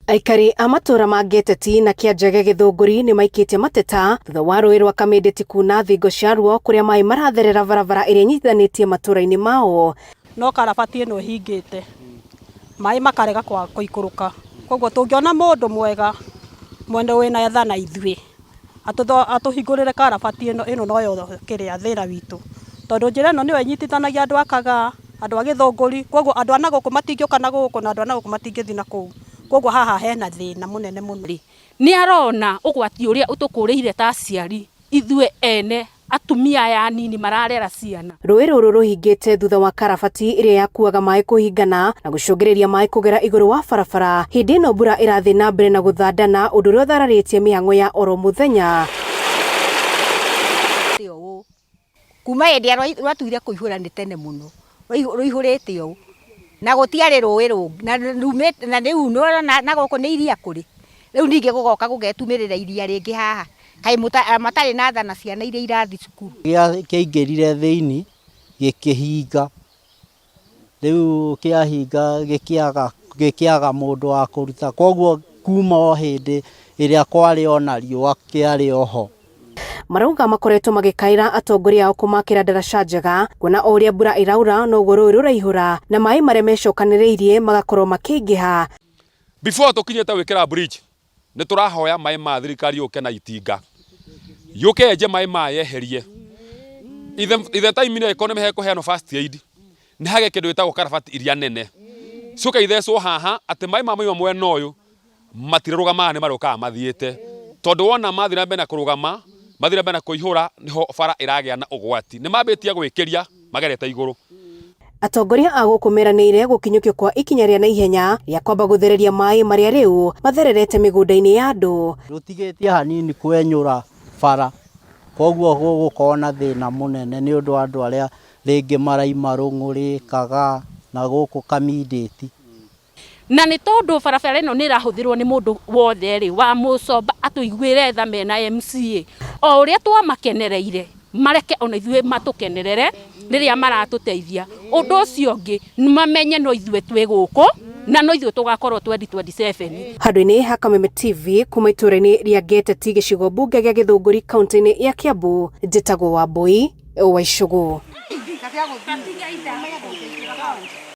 Aikari a matura ma Geteti na Kĩanjege Gĩthũngũri nĩ maikitie mateta thutha wa rũĩ rwa Kamĩndĩti kuna thingo cia ruo kũrĩa maĩ maratherera barabara ĩrĩa inyitithanĩtie matũra-inĩ mao. No karabati ĩno ĩhingĩte, maĩ makarega kũikũrũka, koguo tũngĩona mũndũ mwega mwene wĩna tha na ithuĩ atũhingũrĩre karabati ĩno noyo kĩrĩa thĩna witũ, tondũ njĩra ĩno nĩyo ĩnyitithanagia andũ a Kagaa, andũ a Gĩthũngũri, koguo andũ a nagũkũ matingĩũka nagũkũ na andũ a nagũkũ matingĩthiĩ na kũu, koguo haha hena thĩna mũnene mũno. Nĩ arona ũgwati ũrĩa ũtũkũrĩire ta aciari ithuĩ ene atumia aya anini mararera ciana. Rũĩ rũrũ rũhingĩte thutha wa karabati ĩrĩa yakuaga maĩ kũhingana na gũcũngĩrĩria maĩ kũgera igũrũ wa barabara. Hĩndĩ ĩno mbura ĩrathiĩ na mbere na gũthandana, ũndũ ũrĩa ũthararĩtie mĩhang'o ya oro mũthenya. Kuma hĩndĩ ĩrĩa rwatuire kũihũra nĩ tene mũno, rũihũrĩte ũũ na gũtiarĩ rũĩ rũngĩ na rĩu na gũkũ nĩ iria kũrĩ, rĩu ningĩ gũgoka gũgetumĩrĩra iria rĩngĩ haha, kaĩ matarĩ na tha na ciana iria irathi cukuru. Kĩaingĩrire thĩinĩ gĩkĩhinga, rĩu kĩahinga gĩkĩaga mũndũ wa kũruta, koguo kuma o hĩndĩ ĩrĩa kwarĩ ona riũa kĩarĩ oho. Marauga makoretwo magĩkaĩra atongoria ao kũmakĩra ndaraca njega, kuona o ũrĩa mbura ĩraura noguo rũĩ rũraihũra na maĩ marĩa mecokanĩrĩirie magakorwo makĩingĩha. Before tũkinyĩte gwĩkĩra bridge nĩ tũrahoya maĩ ma thirikari yũke na itinga yũke yenje maĩ maya yeherie. Ithe time ĩno ĩkorwo nĩ mekũheanwo first aid, nĩ hage kĩndũ gĩtagwo karabati iria nene coka ithecwo haha atĩ maĩ ma moima mwena ũyũ matirarũgama nĩ marũkaga mathiĩte, tondũ wona mathiĩ na mbere na kũrũgama mathiĩ na mbere na kũihũra niho bara ĩragĩa na ũgwati, nĩ mambĩtie gwĩkĩria magerete igũrũ. Atongoria a gũkũ meranĩire gũkinyũkio kwa ikinya rĩa naihenya rĩa kwamba gũthereria maĩ marĩa rĩu mathererete mĩgũnda-inĩ ya andũ. Rũtigĩtie hanini kwenyũra bara, koguo gũgũkorwo na thĩna mũnene nĩ ũndũ wa andũ arĩa rĩngĩ maraima Rũng'ũrĩ, Kagaa na gũkũ Kamĩndĩti. Na nĩ tondũ barabara ĩno nĩ ĩrahũthĩrwo nĩ mũndũ wothe rĩ wa Mũcomba atũiguĩre tha mena MCA, o ũrĩa twamakenereire mareke ona ithuĩ matũkenerere rĩrĩa maratũteithia. Ũndũ ũcio ũngĩ mamenye no ithuĩ twĩ gũkũ na no ithuĩ tũgakorwo 2027. Handũ-inĩ ha Kameme TV kuma itũra-inĩ rĩa Geteti gĩcigo mbunge gĩa Gĩthũngũri kaunti-inĩ ya Kiambu, njĩtagwo Wambui wa Icũgũ.